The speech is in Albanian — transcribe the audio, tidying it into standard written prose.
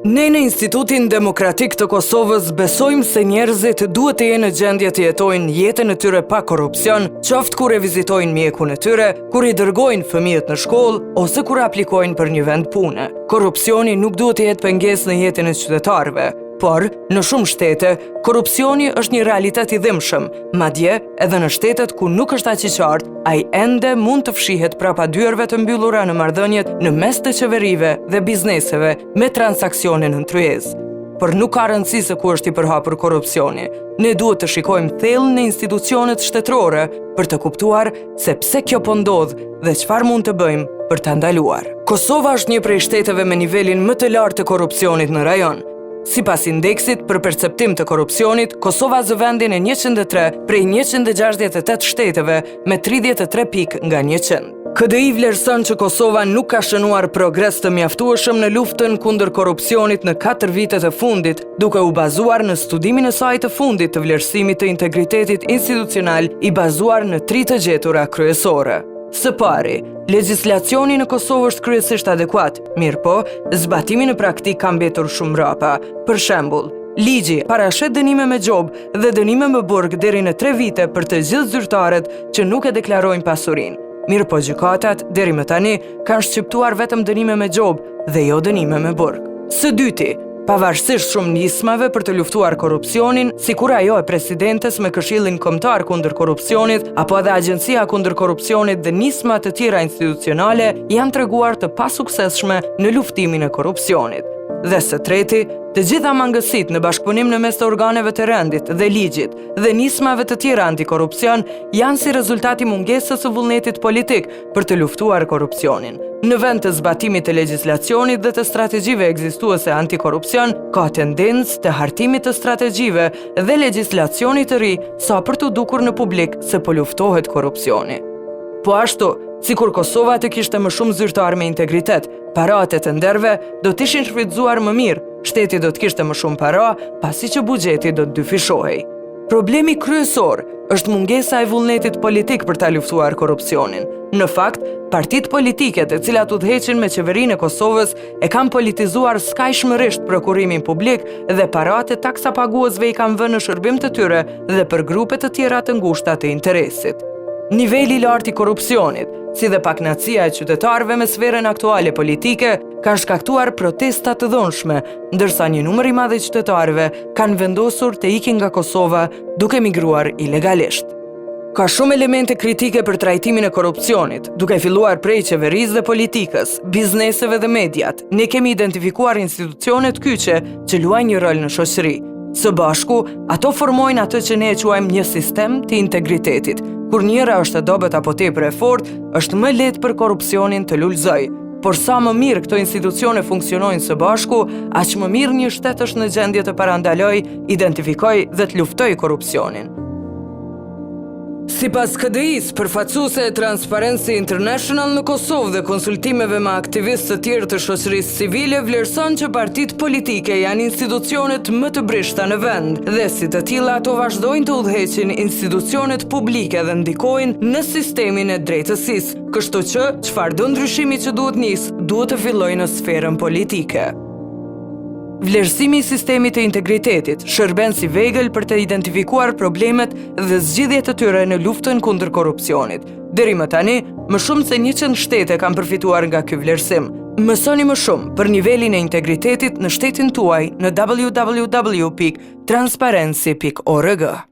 Ne në Institutin Demokratik të Kosovës besojmë se njerëzit duhet të jenë në gjendje të jetojnë jetën e tyre pa korrupsion, qoftë kur e vizitojnë mjekun e tyre, kur i dërgojnë fëmijët në shkollë ose kur aplikojnë për një vend pune. Korrupsioni nuk duhet të jetë pengesë në jetën e qytetarëve. Por, në shumë shtete, korrupsioni është një realitet i dhimbshëm, madje edhe në shtetet ku nuk është aq i qartë, ai ende mund të fshihet prapa dyerve të mbyllura në marrëdhëniet në mes të qeverive dhe bizneseve me transaksione në tryezë. Por nuk ka rëndësi se ku është i përhapur korrupsioni. Ne duhet të shikojmë thellë në institucionet shtetërore për të kuptuar se pse kjo po ndodh dhe çfarë mund të bëjmë për ta ndaluar. Kosova është një prej shteteve me nivelin më të lartë të korrupsionit në rajon. Sipas indeksit për perceptim të korrupsionit, Kosova zë vendin e 103 prej 168 shteteve me 33 pikë nga 100. KDI vlerëson që Kosova nuk ka shënuar progres të mjaftueshëm në luftën kundër korrupsionit në 4 vitet e fundit, duke u bazuar në studimin e saj të fundit të vlerësimit të integritetit institucional i bazuar në 3 të gjetura kryesore. Së pari, legjislacioni në Kosovë është kryesisht adekuat, mirë po, zbatimi në praktik ka mbetur shumë mbrapa. Për shembull, ligji parashet dënime me gjobë dhe dënime me burg deri në 3 vite për të gjithë zyrtarët që nuk e deklarojnë pasurinë. Mirë po gjykatat, deri më tani, kanë shqiptuar vetëm dënime me gjobë dhe jo dënime me burg. Së dyti, pavarësisht shumë nismave për të luftuar korrupsionin, sikur ajo e presidentes me Këshillin Kombëtar kundër korrupsionit, apo edhe Agjencia kundër korrupsionit dhe nisma të tjera institucionale, janë treguar të pasuksesshme në luftimin e korrupsionit. Dhe së treti, të gjitha mangësitë në bashkëpunim në mes të organeve të rendit dhe ligjit dhe nismave të tjera antikorrupsion janë si rezultati mungesës së vullnetit politik për të luftuar korrupsionin. Në vend të zbatimit të legjislacionit dhe të strategjive ekzistuese antikorrupsion, ka tendencë të hartimit të strategjive dhe legjislacionit të ri sa për të dukur në publik se po luftohet korrupsioni. Po ashtu, sikur Kosova të kishte më shumë zyrtar me integritet, paratet e nderve do të ishin shfrytzuar më mirë, shteti do të kishte më shumë para, pasi që buxheti do të dyfishohej. Problemi kryesor është mungesa e vullnetit politik për ta luftuar korrupsionin. Në fakt, partitë politike të cilat udhëheqin me qeverinë e Kosovës e kanë politizuar skajshmërisht prokurimin publik dhe paratë e taksapaguesve i kanë vënë në shërbim të tyre dhe për grupe të tjera të ngushta të interesit. Niveli i lartë i korrupsionit, si dhe pakënaqësia e qytetarëve me sferën aktuale politike, kanë shkaktuar protesta të dhunshme, ndërsa një numër i madh i qytetarëve kanë vendosur të ikin nga Kosova duke migruar ilegalisht. Ka shumë elemente kritike për trajtimin e korrupsionit, duke filluar prej qeverisë dhe politikës, bizneseve dhe mediat. Ne kemi identifikuar institucionet kyçe që luajnë një rol në shoqëri. Së bashku, ato formojnë atë që ne e quajmë një sistem të integritetit. Kur njëra është e dobët apo tepër e fortë, është më lehtë për korrupsionin të lulëzojë. Por sa më mirë këto institucione funksionojnë së bashku, aq më mirë një shtet është në gjendje të parandalojë, identifikojë dhe të luftojë korrupsionin. Sipas KDI-s, përfaqësuese e Transparency International në Kosovë dhe konsultimeve me aktivistë të tjerë të shoqërisë civile, vlerëson që partitë politike janë institucionet më të brishta në vend dhe si të tilla ato vazhdojnë të udhëheqin institucionet publike dhe ndikojnë në sistemin e drejtësisë, kështu që çfarëdo ndryshimi që duhet nisë duhet të fillojë në sferën politike. Vlerësimi i sistemit të integritetit shërben si vegël për të identifikuar problemet dhe zgjidhjet e tyre në luftën kundër korrupsionit. Deri më tani, më shumë se 100 shtete kanë përfituar nga ky vlerësim. Mësoni më shumë për nivelin e integritetit në shtetin tuaj në www.transparency.org.